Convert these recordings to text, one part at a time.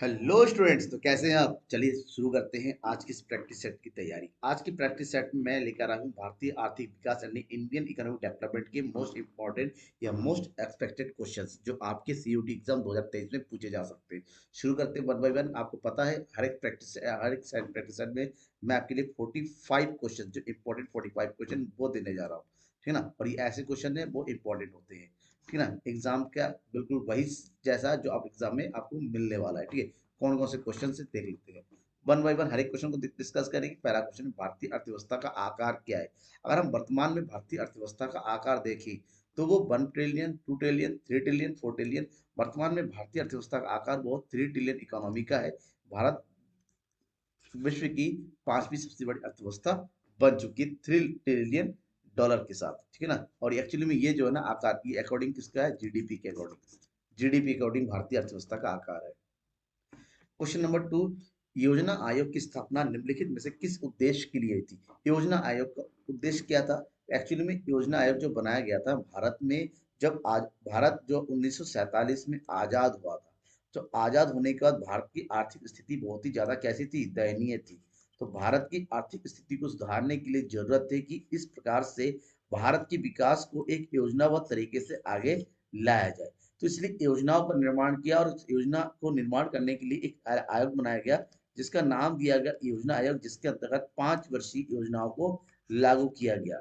Hello students, तो कैसे हैं आप। चलिए शुरू करते हैं आज की इस प्रैक्टिस सेट की तैयारी। आज की प्रैक्टिस सेट में मैं लेकर आया हूँ भारतीय आर्थिक विकास यानी इंडियन इकोनॉमिक डेवलपमेंट के मोस्ट इंपॉर्टेंट या मोस्ट एक्सपेक्टेड क्वेश्चंस जो आपके सीयूटी एग्जाम 2023 में पूछे जा सकते हैं। शुरू करते हैं वन बाय वन। आपको पता है हर एक सेट प्रैक्टिस सेट में मैं आपके लिए 45 क्वेश्चन जो इंपॉर्टेंट 45 क्वेश्चन वो देने जा रहा हूँ। ठीक है ना। और ये ऐसे क्वेश्चन है वो इंपॉर्टेंट होते हैं। ठीक है ना। एग्जाम का बिल्कुल वही जैसा जो आप एग्जाम में आपको मिलने वाला है। ठीक है। कौन कौन से क्वेश्चन से देख लेते हैं। वन बाय वन हर एक क्वेश्चन को डिस्कस करेंगे। पहला क्वेश्चन, भारतीय अर्थव्यवस्था का आकार क्या है। अगर हम वर्तमान में भारतीय अर्थव्यवस्था का आकार देखें तो वो 1 ट्रिलियन, 2 ट्रिलियन, 3 ट्रिलियन, 4 ट्रिलियन। वर्तमान में भारतीय अर्थव्यवस्था का आकार बहुत 3 ट्रिलियन इकोनॉमी का है। भारत विश्व की पांचवी सबसे बड़ी अर्थव्यवस्था बन चुकी है $3 ट्रिलियन के साथ। ठीक है ना। और एक्चुअली में ये जो है ना आकार की अकॉर्डिंग किसका है, जीडीपी के अकॉर्डिंग। जीडीपी के अकॉर्डिंग भारतीय अर्थव्यवस्था का आकार है। क्वेश्चन नंबर टू, योजना आयोग की स्थापना निम्नलिखित में से किस उद्देश्य के लिए हुई थी। योजना आयोग का उद्देश्य क्या था। एक्चुअली में योजना आयोग जो बनाया गया था भारत में, जब आज भारत जो 1947 में आजाद हुआ था, तो आजाद होने के बाद भारत की आर्थिक स्थिति बहुत ही ज्यादा कैसी थी, दयनीय थी। तो भारत की आर्थिक स्थिति को सुधारने के लिए जरूरत थी कि इस प्रकार से भारत के विकास को एक योजनाबद्ध तरीके से आगे लाया जाए। तो इसलिए योजनाओं का निर्माण किया और उस योजना को निर्माण करने के लिए एक आयोग बनाया गया जिसका नाम दिया गया योजना आयोग, जिसके अंतर्गत 5 वर्षीय योजनाओं को लागू किया गया।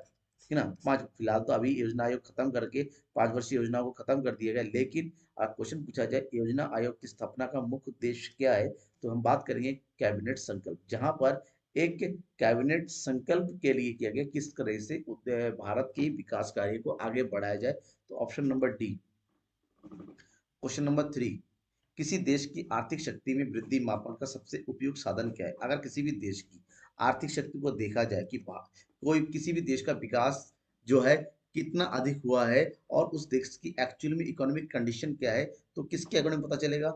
ठीक है ना। पांच, फिलहाल तो अभी योजना आयोग खत्म करके 5 वर्षीय योजनाओं को खत्म कर दिया गया, लेकिन क्वेश्चन पूछा जाए योजना आयोग की स्थापना का मुख्य उद्देश्य क्या है, तो हम बात करेंगे कैबिनेट संकल्प, जहां पर एक कैबिनेट संकल्प के लिए किया गया किस तरह से भारत के विकास कार्य को आगे बढ़ाया जाए। तो option number D. Question number three, किसी देश की आर्थिक शक्ति में वृद्धि मापन का सबसे उपयुक्त साधन क्या है। अगर किसी भी देश की आर्थिक शक्ति को देखा जाए कि कोई किसी भी देश का विकास जो है कितना अधिक हुआ है और उस देश की एक्चुअल में इकोनॉमिक कंडीशन क्या है, तो किसके अकॉर्डिंग पता चलेगा।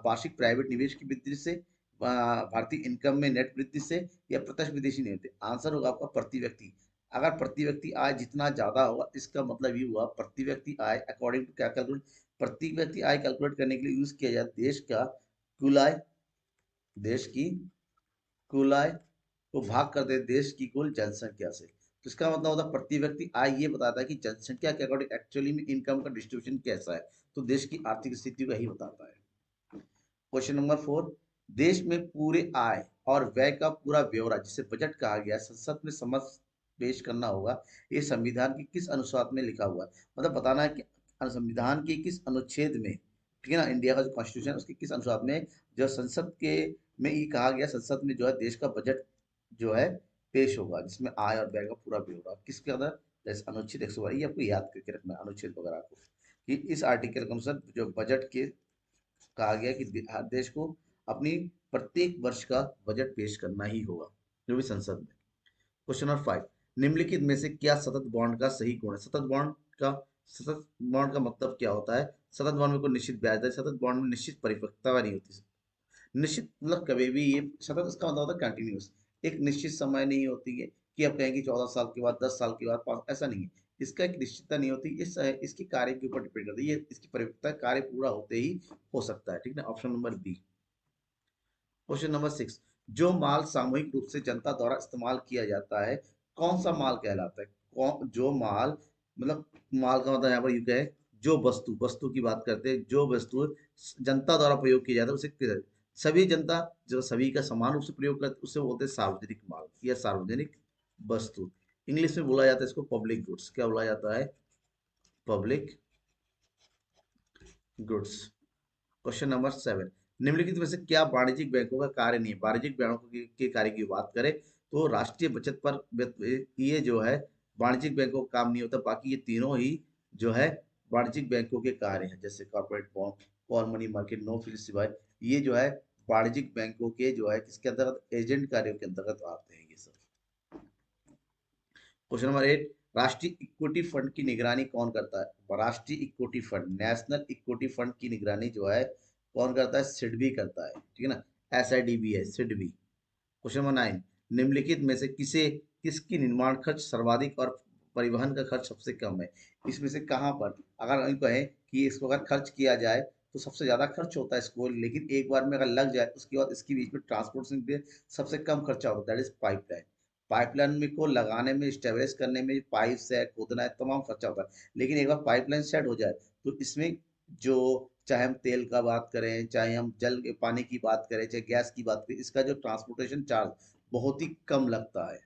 वार्षिक प्राइवेट निवेश की वृद्धि से, भारतीय इनकम में नेट वृद्धि से, या प्रत्यक्ष विदेशी निवेश। आंसर होगा आपका प्रति व्यक्ति। अगर प्रति व्यक्ति आय जितना ज्यादा होगा इसका मतलब ये हुआ प्रति व्यक्ति आय अकॉर्डिंग टू क्या कैलकुलेट, प्रति व्यक्ति आय कैलकुलेट करने के लिए यूज किया जाए देश का कुल आय, देश की कुल आय को भाग कर दे देश की कुल जनसंख्या से। तो इसका मतलब होता है प्रति व्यक्ति आय ये बताता है कि जनसंख्या के अकॉर्डिंग एक्चुअली में इनकम का डिस्ट्रीब्यूशन कैसा है, तो देश की आर्थिक स्थिति को यही बताता है। क्वेश्चन नंबर फोर, देश में पूरे आय और व्यय का पूरा ब्यौरा जिसे बजट कहा गया है, संसद में समक्ष पेश करना होगा। ये संविधान के किस अनुच्छेद में लिखा हुआ है, मतलब बताना है कि संविधान के किस अनुच्छेद में। ठीक है ना। इंडिया का जो कॉन्स्टिट्यूशन है उसके किस अनुच्छेद में जो संसद के में ये कहा गया, संसद में जो है देश का बजट जो है पेश होगा जिसमें आय और व्यय का पूरा ब्यौरा किसके अंदर, जैसे अनुच्छेद 112। ये आपको याद करके रखना है अनुच्छेद वगैरह को, कि इस आर्टिकल के अनुसार जो बजट के कहा गया कि हर देश को अपनी प्रत्येक वर्ष का बजट पेश करना ही होगा जो भी संसद में। क्वेश्चन नंबर फाइव, निम्नलिखित में से क्या सतत बॉन्ड का सही गुण है। का सतत बॉन्ड का मतलब क्या होता है। सतत बॉन्ड में कोई निश्चित ब्याज दर, सतत बॉन्ड में निश्चित परिपक्वता नहीं होती। निश्चित मतलब कभी भी ये सतत इसका मतलब होता है कंटिन्यूस। एक निश्चित समय नहीं होती है कि आप कहेंगे 14 साल के बाद, 10 साल के बाद, ऐसा नहीं है। इसका एक निश्चितता नहीं होती। इसके कार्य के ऊपर डिपेंड करती है। ये इसकी परिपक्वता कार्य पूरा होते ही हो सकता है। ठीक है। Option number B. Question number six, जो माल सामूहिक रूप से जनता द्वारा इस्तेमाल किया जाता है कौन सा माल कहलाता है। कौन जो माल, मतलब माल का मतलब यहाँ पर यू है जो वस्तु, वस्तु की बात करते हैं, जो वस्तु जनता द्वारा प्रयोग किया जाता है उसे सभी जनता जो सभी का समान रूप से प्रयोग करते उसे बोलते हैं सार्वजनिक माल या सार्वजनिक वस्तु। इंग्लिश में बोला जाता है इसको पब्लिक गुड्स। क्या बोला जाता है, public goods. Question number seven, निम्नलिखित में से क्या वाणिज्यिक बैंकों का कार्य नहीं है। वाणिज्यिक बैंकों के कार्य की बात करें तो राष्ट्रीय बचत पर ये जो है वाणिज्यिक बैंकों का काम नहीं होता। बाकी ये तीनों ही जो है वाणिज्यिक बैंकों के कार्य हैं, जैसे corporate bond, call money market, no frills सिवाय। ये जो है वाणिज्यिक बैंकों के जो है किसके अंतर्गत, एजेंट कार्यों के अंतर्गत आते हैं ये सब। क्वेश्चन नंबर एट, राष्ट्रीय इक्विटी फंड की निगरानी कौन करता है। राष्ट्रीय equity fund, national equity fund की निगरानी जो है कौन करता है, सिडबी करता है। ठीक है ना। एसआईडीबी है सिडबी। क्वेश्चन नंबर नाइन, निम्नलिखित में से किसकी निर्माण खर्च सर्वाधिक और परिवहन का खर्च सबसे कम है। इसमें से कहाँ पर अगर हम कहें कि इसको अगर खर्च किया जाए तो सबसे ज़्यादा खर्च होता है इसको, लेकिन एक बार में अगर लग जाए उसके बाद इसके बीच में ट्रांसपोर्टेशन पे सबसे कम खर्चा होता है, दैट इज पाइपलाइन। पाइपलाइन में को लगाने में, स्टेबलिश करने में, पाइप है, खोदना है, तमाम खर्चा होता है। लेकिन एक बार पाइपलाइन सेट हो जाए तो इसमें जो, चाहे हम तेल का बात करें, चाहे हम जल के पानी की बात करें, चाहे गैस की बात करें, इसका जो ट्रांसपोर्टेशन चार्ज बहुत ही कम लगता है।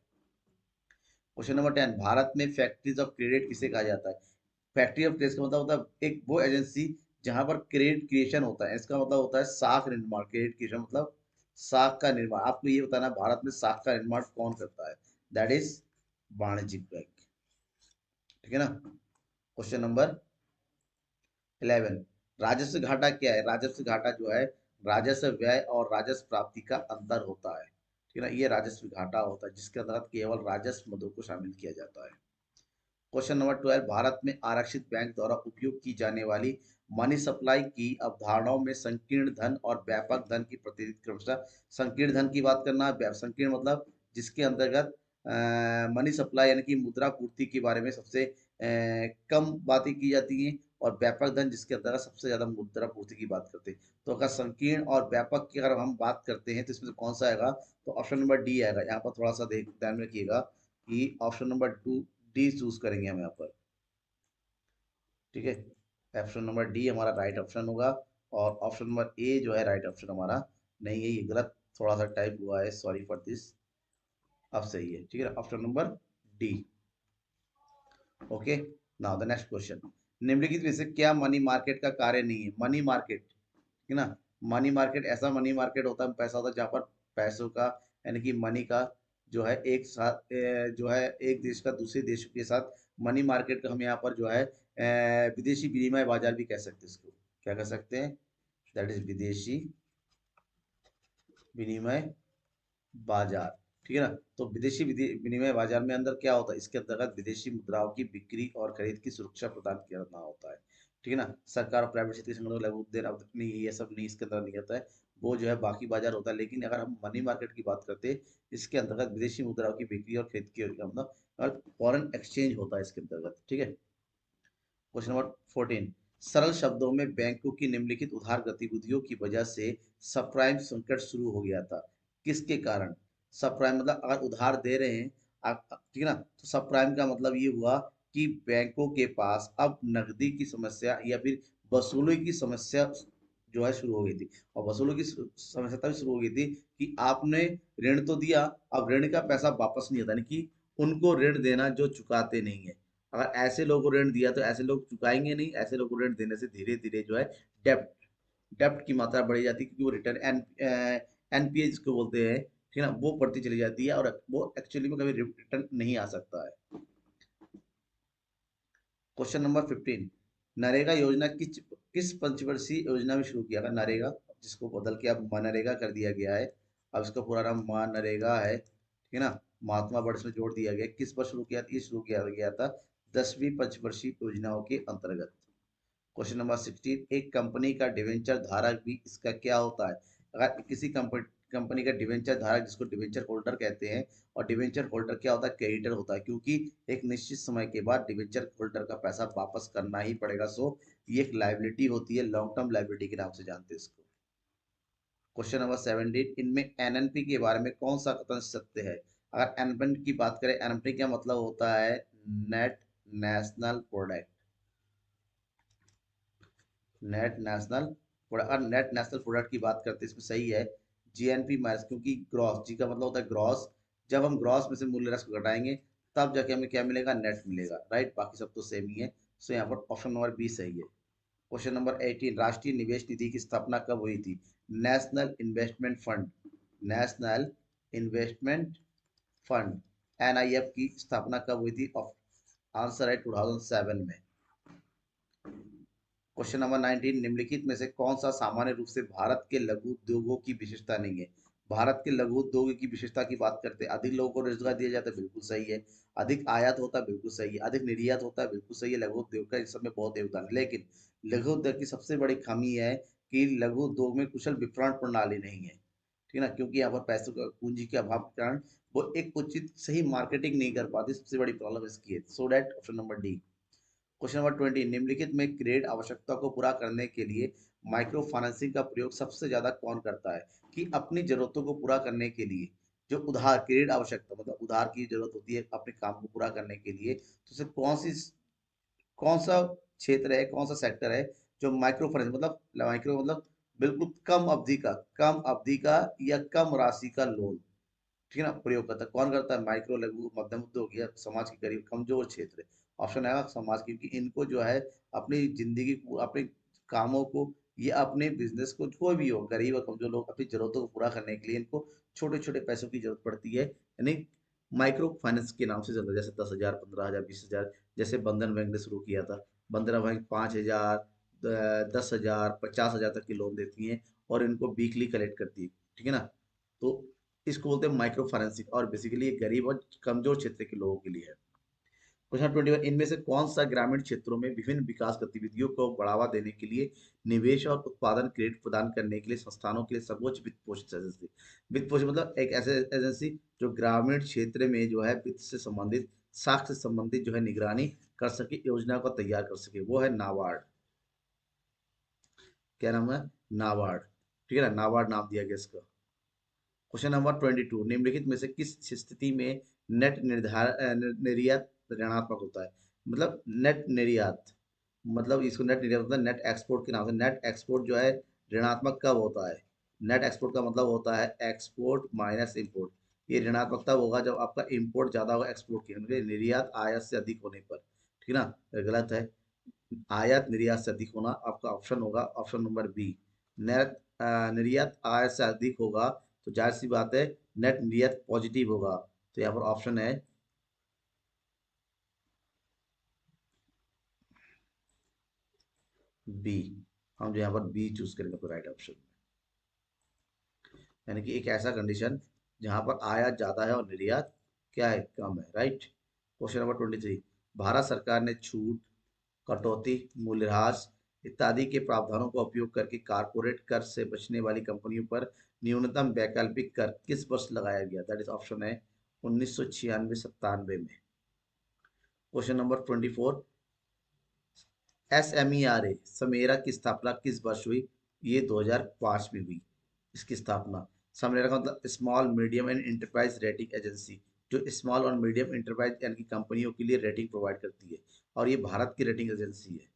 क्वेश्चन नंबर 10, भारत में फैक्ट्रीज ऑफ क्रेडिट किसे कहा जाता है? फैक्ट्री ऑफ क्रेडिट का मतलब होता है एक वो एजेंसी जहां पर क्रेडिट क्रिएशन होता है। इसका मतलब होता है साख निर्माण। क्रेडिट क्रिएशन मतलब साख का निर्माण। आपको ये बताना है भारत में साख का निर्माण कौन करता है, दैट इज वाणिज्यिक बैंक। ठीक है ना। क्वेश्चन नंबर 11, राजस्व घाटा क्या है? राजस्व घाटा जो है, राजस्व व्यय और राजस्व प्राप्ति का अंतर होता है। ठीक है ना, ये राजस्व घाटा होता है जिसके अंतर्गत केवल राजस्व मदों को शामिल किया जाता है। क्वेश्चन नंबर 12, भारत में आरक्षित बैंक द्वारा उपयोग की जाने वाली मनी सप्लाई की अवधारणाओं में संकीर्ण धन और व्यापक धन की प्रतिनिधित्व क्रमशः। संकीर्ण धन की बात करना, संकीर्ण मतलब जिसके अंतर्गत मनी सप्लाई यानी कि मुद्रा पूर्ति के बारे में सबसे कम बातें की जाती हैं, और व्यापक धन जिसके अंतर्गत सबसे ज्यादा मुद्रा पूर्ति की बात करते हैं। तो अगर संकीर्ण और व्यापक की अगर हम बात करते हैं तो इसमें से कौन सा आएगा? तो ऑप्शन नंबर डी आएगा। यहाँ पर थोड़ा सा देख ध्यान में रखिएगा कि option number two D choose करेंगे हम यहाँ पर। ठीक है, ऑप्शन नंबर डी हमारा राइट ऑप्शन होगा। और ऑप्शन नंबर ए जो है राइट ऑप्शन हमारा नहीं है, ये गलत थोड़ा सा टाइप हुआ है, सॉरी फॉर दिस। अब सही है, ठीक है, option number D. Okay, now the next question, निम्नलिखित में से क्या मनी मार्केट का कार्य नहीं है? मनी मार्केट, ठीक है ना, मनी मार्केट ऐसा मनी मार्केट होता है, पैसा होता है जहाँ पर पैसों का यानी कि मनी का जो है एक साथ जो है एक देश का दूसरे देश के साथ, मनी मार्केट का हम यहाँ पर जो है विदेशी विनिमय बाजार भी कह सकते हैं इसको। क्या कह सकते हैं? दैट इज विदेशी विनिमय बाजार। ठीक है ना। तो विदेशी विनिमय बाजार में अंदर क्या होता है? इसके अंतर्गत विदेशी मुद्राओं की बिक्री और खरीद की सुरक्षा प्रदान करना होता है। ठीक है ना। सरकार और प्राइवेट क्षेत्र के संगठन, लघु उद्योग नहीं, ये सब नहीं, इसके अंदर नहीं आता है। वो जो है बाकी बाजार होता है। लेकिन अगर हम मनी मार्केट की बात करते हैं, इसके अंतर्गत विदेशी मुद्राओं की बिक्री और खरीद की मतलब और फॉरेन एक्सचेंज होता है इसके अंतर्गत। ठीक है। क्वेश्चन नंबर 14, सरल शब्दों में बैंकों की निम्नलिखित उधार गतिविधियों की वजह से सबप्राइम संकट शुरू हो गया था? किसके कारण? सबप्राइम मतलब अगर उधार दे रहे हैं आप, ठीक है ना, तो सबप्राइम का मतलब ये हुआ कि बैंकों के पास अब नकदी की समस्या या फिर वसूली की समस्या जो है शुरू हो गई थी। और वसूली की समस्या तब शुरू हो गई थी कि आपने ऋण तो दिया, अब ऋण का पैसा वापस नहीं आता, यानी कि उनको ऋण देना जो चुकाते नहीं है। अगर ऐसे लोगों को ऋण दिया तो ऐसे लोग चुकाएंगे नहीं, ऐसे लोगों को ऋण देने से धीरे धीरे जो है डेप्ट डेप्ट की मात्रा बढ़ी जाती है, क्योंकि वो रिटर्न एनपीए जिसको बोलते हैं, ठीक है ना, वो बढ़ती चली जाती है और वो एक्चुअली में कभी रिटर्न नहीं आ सकता है। क्वेश्चन नंबर 15, नरेगा योजना किस पंचवर्षीय योजना में शुरू किया गया? नरेगा जिसको बदल के अब मनरेगा कर दिया गया है, अब इसका पूरा नाम मनरेगा है, ठीक है ना। महात्मा वर्ष में जोड़ दिया गया। किस पर शुरू किया? ये शुरू किया गया था 10वीं पंचवर्षीय योजनाओं के अंतर्गत। क्वेश्चन नंबर 16, एक कंपनी का डिवेंचर धारक भी इसका क्या होता है? अगर किसी कंपनी कंपनी का डिवेंचर धारक, जिसको डिवेंचर होल्डर कहते हैं, और डिवेंचर होल्डर क्या होता है? क्रेडिटर होता है, क्योंकि एक निश्चित समय के बाद डिवेंचर होल्डर का पैसा वापस करना ही पड़ेगा। सो ये एक लाइबिलिटी होती है, लॉन्ग टर्म लाइबिलिटी के नाम से जानते हैं इसको। क्वेश्चन नंबर 17, इनमें एनएनपी के बारे में कौन सा कथन सत्य है? अगर एनएनपी की बात करें, एनएनपी का मतलब होता है net national product. Net national product, और नेट नेशनल प्रोडक्ट की बात करते हैं इसमें सही है जीएनपी माइनस, क्योंकि ग्रॉस, जी का मतलब होता है ग्रॉस। जब हम ग्रॉस में से मूल्य राशि को घटाएंगे तब जाके हमें क्या मिलेगा? नेट मिलेगा, राइट। बाकी सब तो सेम ही है। सो यहाँ पर ऑप्शन नंबर बी सही है। क्वेश्चन नंबर 18, राष्ट्रीय निवेश निधि की स्थापना कब हुई थी? National investment fund, national investment fund, NIF की स्थापना कब हुई थी? आंसर है 2007 में। क्वेश्चन नंबर 19, निम्नलिखित में से कौन सा सामान्य रूप से भारत के लघु उद्योगों की विशेषता नहीं है? भारत के लघु उद्योगों की विशेषता की बात करते हैं, अधिक लोगों को रोजगार दिया जाता है, बिल्कुल सही है। अधिक आयात होता है, बिल्कुल सही है। अधिक निर्यात होता है, बिल्कुल सही है। लघु उद्योग का इस सब में बहुत योगदान है, लेकिन लघु उद्योग की सबसे बड़ी खामी है कि लघु उद्योग में कुशल विपणन प्रणाली नहीं है, ठीक है ना, क्योंकि यहाँ पर पैसों का, पूंजी के अभाव के कारण वो एक उचित सही मार्केटिंग नहीं कर पाती। सबसे बड़ी प्रॉब्लम इसकी है। So that option number D. Question number 20, निम्नलिखित में क्रेडिट आवश्यकता को पूरा करने के लिए माइक्रो फाइनेंसिंग का प्रयोग सबसे ज्यादा कौन करता है? कि अपनी जरूरतों को पूरा करने के लिए जो उधार क्रेडिट आवश्यकता मतलब उधार की जरूरत होती है अपने काम को पूरा करने के लिए, तो उसे कौन सा क्षेत्र है, कौन सा सेक्टर है जो माइक्रो फाइनेंस माइक्रो मतलब बिल्कुल कम अवधि का या कम राशि का लोन, ठीक है ना, प्रयोग करता है? कौन करता है? माइक्रो लघु मध्यम उद्योग या समाज के गरीब कमजोर क्षेत्र। ऑप्शन है समाज, क्योंकि इनको जो है अपनी जिंदगी को, अपने कामों को या अपने बिजनेस को, कोई भी हो, गरीब और कमजोर लोग अपनी जरूरतों को पूरा करने के लिए इनको छोटे छोटे पैसों की जरूरत पड़ती है, यानी माइक्रो फाइनेंस के नाम से चलता है। जैसे 10,000, 15,000, 20,000, जैसे बंधन बैंक ने शुरू किया था। बंधन बैंक 5,000, 10,000, 50,000 तक की लोन देती है और इनको वीकली कलेक्ट करती है, ठीक है ना। तो इसको बोलते हैं माइक्रो फाइनेंसिंग, और बेसिकली ये गरीब और कमजोर क्षेत्र के लोगों के लिए है। क्वेश्चन 21, इनमें से कौन सा ग्रामीण क्षेत्रों में विभिन्न विकास गतिविधियों को बढ़ावा देने के लिए निवेश और उत्पादन क्रेडिट प्रदान करने के लिए संस्थानों के लिए सर्वोच्च वित्त पोषित एजेंसी? वित्त पोषित मतलब एक ऐसे एजेंसी जो ग्रामीण क्षेत्र में जो है वित्त से संबंधित, साख से संबंधित जो है निगरानी कर सके, योजना को तैयार कर सके, वो है नाबार्ड। क्या नाम है? नाबार्ड, ठीक है ना, नाबार्ड नाम दिया गया इसका। क्वेश्चन नंबर 22, निम्नलिखित में से किस स्थिति में निर्यात ऋणात्मक होता है? मतलब नेट निर्यात, मतलब इसको नेट निर्यात मतलब नेट एक्सपोर्ट के नाम से। नेट एक्सपोर्ट जो है ऋणात्मक कब होता है? नेट एक्सपोर्ट का मतलब होता है एक्सपोर्ट माइनस इंपोर्ट। ये ऋणात्मक तब होगा जब आपका इंपोर्ट ज्यादा होगा एक्सपोर्ट की, मतलब निर्यात आयात से अधिक होने पर, ठीक है ना। गलत है, आयात निर्यात से अधिक होना आपका ऑप्शन होगा, ऑप्शन नंबर बी। नेट निर्यात आयात से अधिक होगा तो जाहिर सी बात है नेट निर्यात पॉजिटिव होगा। तो यहाँ पर ऑप्शन है बी। हम जो यहाँ पर बी चूज करेंगे तो राइट ऑप्शन, यानी कि एक ऐसा कंडीशन जहां पर आयात ज्यादा है और निर्यात क्या है, कम है, राइट। क्वेश्चन नंबर 23, भारत सरकार ने छूट, कटौती, मूल्यह्रास इत्यादि के प्रावधानों का उपयोग करके कारपोरेट कर से बचने वाली कंपनियों पर न्यूनतम वैकल्पिक कर किस वर्ष लगाया गया? दैट इज ऑप्शन है 1996 97 में। क्वेश्चन नंबर 24, SMERA समेरा की स्थापना किस वर्ष हुई? ये 2005 में हुई इसकी स्थापना। समेरा का मतलब small medium and enterprise rating agency, जो स्मॉल और मीडियम इंटरप्राइज यानी कि कंपनियों के लिए रेटिंग प्रोवाइड करती है, और ये भारत की रेटिंग एजेंसी है।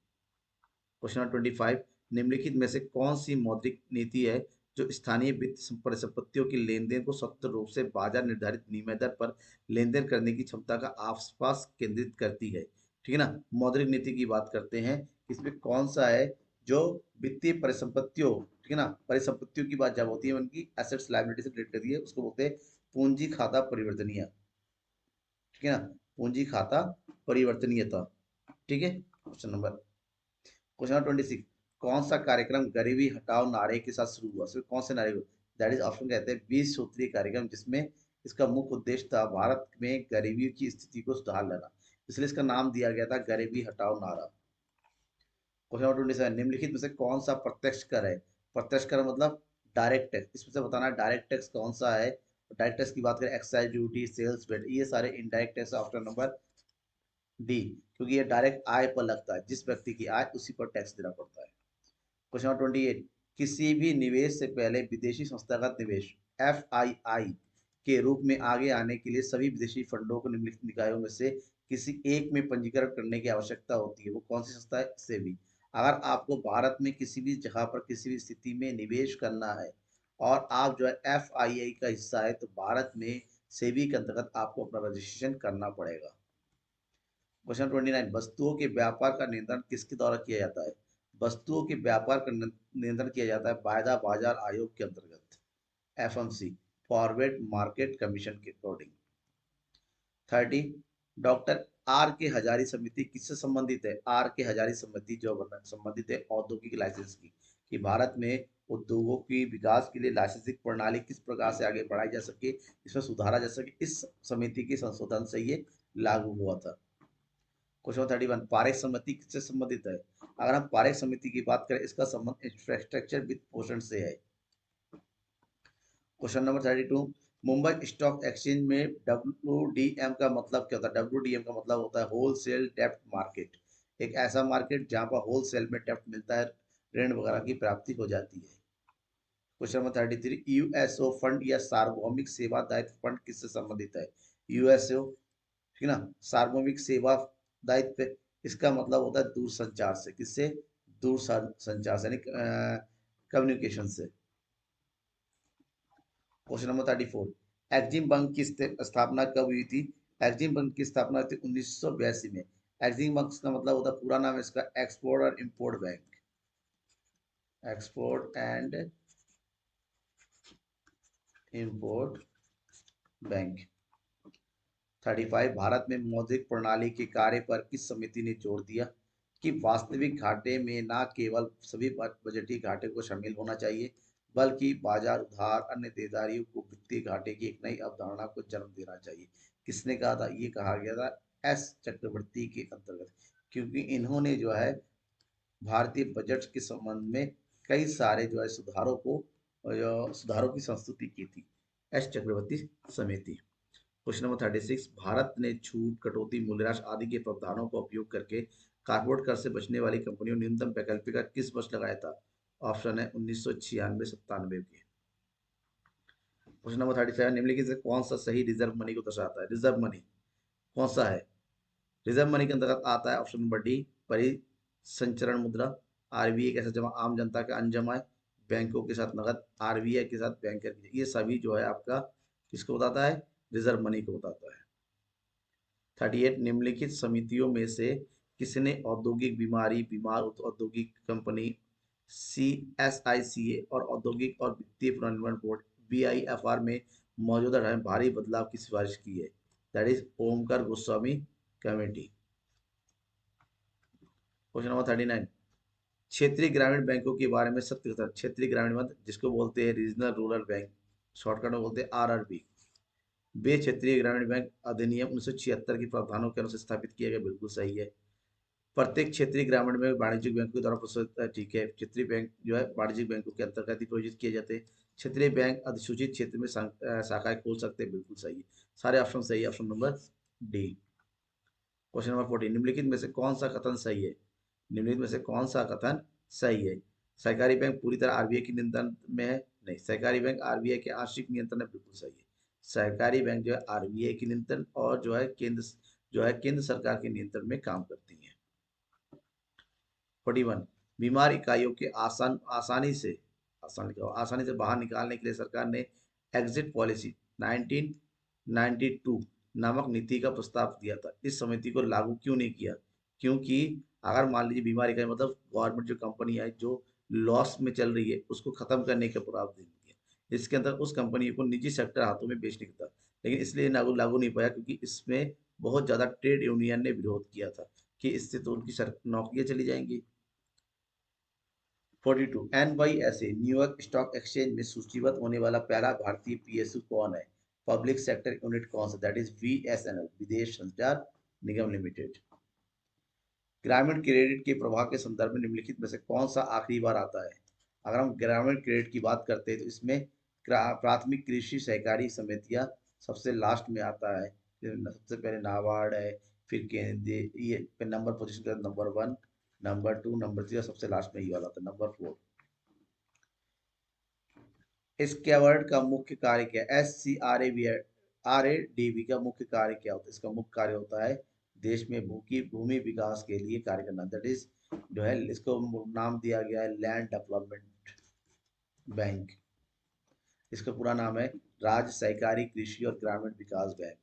क्वेश्चन नंबर 25, निम्नलिखित में से कौन सी मौद्रिक नीति है जो स्थानीय वित्त परिसंपत्तियों के लेन देन को स्वतंत्र रूप से बाजार निर्धारित विनिमय दर पर लेन देन करने की क्षमता का आसपास केंद्रित करती है, ठीक है ना। मौद्रिक नीति की बात करते हैं, इसमें कौन सा है जो वित्तीय परिसंपत्तियों, ठीक है ना, परिसंपत्तियों की बात जब होती है उनकी एसेट्स लायबिलिटी से रिलेटेड करती है, उसको बोलते हैं पूंजी खाता परिवर्तनीय, ठीक है ना, पूंजी खाता परिवर्तनीयता, ठीक है। क्वेश्चन नंबर 26, कौन सा कार्यक्रम गरीबी हटाओ नारे के साथ शुरू हुआ? सिर्फ कौन से नारे? दैट इज ऑप्शन कहते हैं 20 सूत्रीय कार्यक्रम, जिसमें इसका मुख्य उद्देश्य था भारत में गरीबी की स्थिति को सुधार लाना, इसलिए इसका नाम दिया गया था गरीबी हटाओ नारा। क्वेश्चन नंबर 27, निम्नलिखित में से कौन सा प्रत्यक्ष कर है? प्रत्यक्ष कर मतलब डायरेक्ट टैक्स, इसमें से बताना है डायरेक्ट टैक्स कौन सा है। डायरेक्ट टैक्स की बात करें, एक्साइज ड्यूटी, सेल्स वेट, ये सारे indirect tax, option number D, क्योंकि ये डायरेक्ट आय पर लगता है, जिस व्यक्ति की आय उसी पर टैक्स देना पड़ता है। क्वेश्चन नंबर 28, किसी भी निवेश से पहले विदेशी संस्थागत निवेश FII के रूप में आगे आने के लिए सभी विदेशी फंडों को निम्नलिखित निकायों में से किसी एक में पंजीकरण करने की आवश्यकता होती है, वो कौन सी संस्था है? सेबी। अगर आपको भारत में किसी भी जगह पर किसी भी स्थिति में निवेश करना है और आप जो है FII का हिस्सा है, तो भारत में सेबी के अंतर्गत आपको अपना रजिस्ट्रेशन करना पड़ेगा। क्वेश्चन 29, वस्तुओं के व्यापार का नियंत्रण किसके द्वारा किया जाता है? वस्तुओं के व्यापार का नियंत्रण किया जाता है वायदा बाजार आयोग के अंतर्गत, FMC, फॉरवर्ड मार्केट कमीशन के अकॉर्डिंग। 30, डॉक्टर आर के हजारी समिति किससे संबंधित है? आर के हजारी समिति जो संबंधित है औद्योगिक लाइसेंस की, कि भारत में उद्योगों की विकास के लिए लाइसेंसिंग प्रणाली किस प्रकार से आगे बढ़ाई जा सके, इसमें सुधारा जा सके, इस समिति के संशोधन से ये लागू हुआ था। क्वेश्चन 31, पारेख समिति किससे संबंधित है? अगर हम पारेख समिति की बात करें, इसका संबंध इंफ्रास्ट्रक्चर वित्त पोषण से है। Question number 32, Mumbai stock exchange में WDM का मतलब क्या होता है? WDM का मतलब होता है होल सेल डेप्ट मार्केट, एक ऐसा मार्केट जहां पर होल सेल में डेप्ट मिलता है ऋण वगैरह की प्राप्ति हो जाती है। क्वेश्चन नंबर 33, यूएसओ फंड या सार्वभौमिक सेवा दायित्व फंड किससे संबंधित है? यूएसओ, ठीक है ना, सार्वभौमिक सेवा दायित्व, इसका मतलब होता है दूरसंचार से, किससे? दूर संचार से, यानी कम्युनिकेशन से। क्वेश्चन नंबर 34, एक्जिम बैंक की स्थापना कब हुई थी? एक्जिम बैंक की स्थापना हुई थी 1982 में। एक्जिम बैंक का मतलब होता है, पूरा नाम है इसका एक्सपोर्ट और import bank, export and import bank. 35, Bharat में मौद्रिक प्रणाली के कार्य पर किस समिति ने जोर दिया? कि वास्तविक घाटे में न केवल सभी बजटीय घाटे को शामिल होना चाहिए, बल्कि बाजार उधार अन्य देनदारियों को वित्तीय घाटे की एक नई अवधारणा को जन्म देना चाहिए। किसने कहा था? ये कहा गया था एस चक्रवर्ती के अंतर्गत, क्योंकि इन्होंने जो है भारतीय बजट के संबंध में कई सारे जो है सुधारों की संस्तुति की थी। एस चक्रवर्ती समिति। क्वेश्चन नंबर 36, भारत ने छूट, कटौती, मूल्यह्रास आदि के प्रावधानों का उपयोग करके कारपोरेट कर से बचने वाली कंपनियों न्यूनतम वैकल्पिक कर किस वर्ष लगाया था? ऑप्शन है 1996-97 के। क्वेश्चन नंबर 37, निम्नलिखित से कौन सा सही रिजर्व मनी को दर्शाता है? रिजर्व मनी कौन सा है? रिजर्व मनी के अंतर्गत आता है ऑप्शन नंबर डी, परिसंचरण मुद्रा। आरबीआई के साथ जमा आम जनता का अनजमा है, बैंकों के साथ नगद, आरबीआई के साथ बैंकर, ये सभी जो है आपका किसको बताता है? रिजर्व मनी को बताता है। 38, निम्नलिखित समितियों में से किसने औद्योगिक बीमारी बीमार औद्योगिक कंपनी CSICA और औद्योगिक और वित्तीय पुनर्निर्माण बोर्ड BIFR में मौजूदा ढांचे में भारी बदलाव की सिफारिश की है? That is Omkar Goswami committee. Question number 39, क्षेत्रीय ग्रामीण बैंकों के बारे में सत्य कथन। क्षेत्रीय ग्रामीण बैंक जिसको बोलते हैं रीजनल रूरल बैंक, शॉर्टकट में बोलते हैं RRB। वे क्षेत्रीय ग्रामीण बैंक अधिनियम 1976 के प्रावधानों के अनुसार स्थापित किया गया, बिल्कुल सही है। प्रत्येक क्षेत्रीय ग्रामीण बैंक वाणिज्यिक बैंकों के द्वारा प्रस्तुत है, ठीक है। क्षेत्रीय बैंक जो है वाणिज्यिक बैंकों के अंतर्गत ही प्रायोजित किए जाते हैं। क्षेत्रीय बैंक अधिसूचित क्षेत्र में शाखाएं खोल सकते हैं, बिल्कुल सही है। सारे ऑप्शन सही है, option number D. Question number 14, निम्नलिखित में से कौन सा कथन सही है? निम्नलिखित में से कौन सा कथन सही है? सहकारी बैंक पूरी तरह आरबीआई के नियंत्रण में है? नहीं। सहकारी बैंक आरबीआई के आंशिक नियंत्रण में, बिल्कुल सही है। सहकारी बैंक जो है आरबीआई के नियंत्रण और जो है केंद्र सरकार के नियंत्रण में काम करती है। 41, बीमार इकाइयों के आसानी से बाहर निकालने के लिए सरकार ने एग्जिट पॉलिसी 1992 नामक नीति का प्रस्ताव दिया था। इस समिति को लागू क्यों नहीं किया? क्योंकि अगर मान लीजिए बीमार इकाई मतलब गवर्नमेंट जो कंपनी है जो लॉस में चल रही है उसको खत्म करने का प्रावधान दिया, इसके अंदर उस कंपनी को निजी सेक्टर हाथों में बेचने का था, लेकिन इसलिए लागू नहीं पाया क्योंकि इसमें बहुत ज्यादा ट्रेड यूनियन ने विरोध किया था कि इससे तो उनकी नौकरियां चली जाएंगी। 42, NYSE न्यूयॉर्क स्टॉक एक्सचेंज में सूचीबद्ध होने वाला पहला भारतीय PSU कौन है? पब्लिक सेक्टर यूनिट कौन सा? दैट इज VSNL, विदेश संचार निगम लिमिटेड। ग्रामीण क्रेडिट के प्रवाह के संदर्भ में निम्नलिखित में से कौन सा आखिरी बार आता है? अगर हम ग्रामीण क्रेडिट की बात करते हैं तो इसमें प्राथमिक कृषि सहकारी समितियां सबसे लास्ट में आता है। सबसे पहले नाबार्ड है, फिर केंद्रीय, ये नंबर पोजीशन का नंबर 1, नंबर 2, नंबर 3 और सबसे लास्ट में ये वाला था नंबर 4। स्कैवर्ड का मुख्य कार्य क्या है? SCRADB का मुख्य कार्य क्या होता है? इसका मुख्य कार्य होता है देश में भूमि विकास के लिए कार्य करना। दैट इज जो है इसको नाम दिया गया है लैंड डेवलपमेंट बैंक। इसका पूरा नाम है राज्य सहकारी कृषि और ग्रामीण विकास बैंक।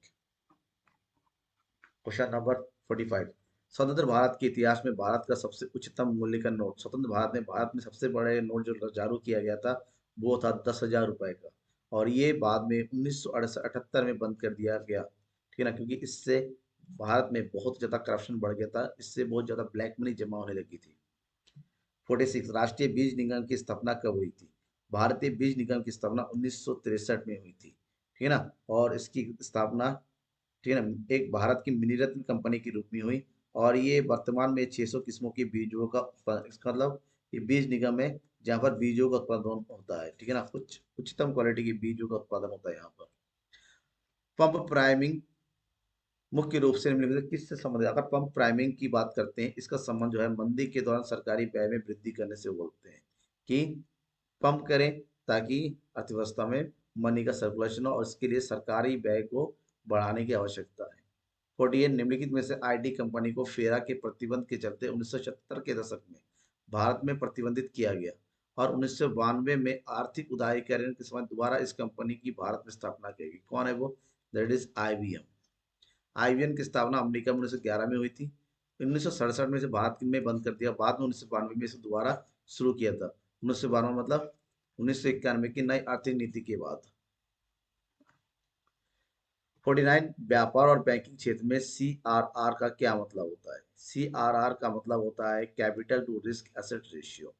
क्वेश्चन नंबर 45, स्वतंत्र भारत के इतिहास में भारत का सबसे उच्चतम मूल्य का नोट। स्वतंत्र भारत में सबसे बड़े नोट जो जारी किया गया था वो था 10,000 रुपए का, और ये बाद में 1978 में बंद कर दिया गया, ठीक है ना, क्योंकि इससे भारत में बहुत ज्यादा करप्शन बढ़ गया था, इससे बहुत ज्यादा ब्लैक मनी जमा होने लगी थी। 46, राष्ट्रीय बीज निगम की स्थापना कब हुई थी? भारतीय बीज निगम की स्थापना 1963 में हुई थी, ठीक है ना, और इसकी स्थापना, ठीक है ना, एक भारत की मिनी रत्न कंपनी के रूप में हुई, और ये वर्तमान में 600 किस्मों के बीजों का इसका मतलब ये बीज निगम है जहाँ पर बीजों का उत्पादन होता है, ठीक है ना, उच्चतम क्वालिटी के बीजों का उत्पादन होता है यहाँ पर। पंप प्राइमिंग मुख्य रूप से निम्नलिखित किससे संबंधित, अगर पंप प्राइमिंग की बात करते हैं, इसका संबंध जो है मंदी के दौरान सरकारी व्यय में वृद्धि करने से बोलते हैं कि पंप करें ताकि अर्थव्यवस्था में मनी का सर्कुलेशन हो और इसके लिए सरकारी व्यय को बढ़ाने की आवश्यकता है। 48 निम्नलिखित में से आईटी कंपनी को फेरा के प्रतिबंध के चलते 1970 के दशक में भारत में प्रतिबंधित किया गया और 1992 में आर्थिक उदारीकरण के समय दोबारा इस कंपनी की भारत में स्थापना की गई। कौन है वो? That is IBM. आईबीएम की स्थापना अमेरिका में 1911 में हुई थी। 1967 में से भारत में बंद कर दिया, बाद में 1992 में इसे दोबारा शुरू किया था। 1992 मतलब 1991 की नई आर्थिक नीति के बाद। 49 व्यापार और बैंकिंग क्षेत्र में सीआरआर का क्या मतलब होता है? सीआरआर का मतलब होता है capital to risk asset ratio.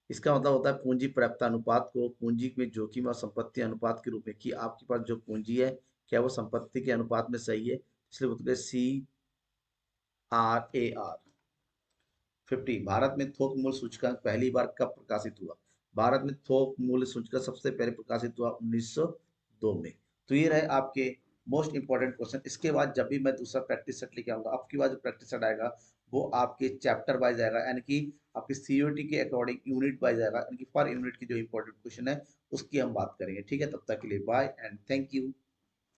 इसका मतलब होता है पूंजी पर्याप्तता अनुपात को पूंजी में जोखिम और संपत्ति अनुपात के रूप में, कि आपके पास जो पूंजी है क्या वो संपत्ति के अनुपात में सही है, इसलिए बोलते हैं CRAR। 50 भारत में थोक मूल्य सूचकांक पहली बार कब प्रकाशित हुआ? भारत में थोक मूल्य सूचकांक सबसे पहले प्रकाशित हुआ 1902 में। तो ये रहे आपके मोस्ट इंपॉर्टेंट क्वेश्चन। इसके बाद जब भी मैं दूसरा प्रैक्टिस सेट लेके आऊंगा, आपकी बार जो प्रैक्टिस सेट आएगा वो आपके चैप्टर वाइज आएगा, यानी कि आपके सीयूटी के अकॉर्डिंग यूनिट वाइज आएगा, यानी कि पर यूनिट की जो इंपॉर्टेंट क्वेश्चन है उसकी हम बात करेंगे। ठीक है, तब तक के लिए बाय एंड थैंक यू।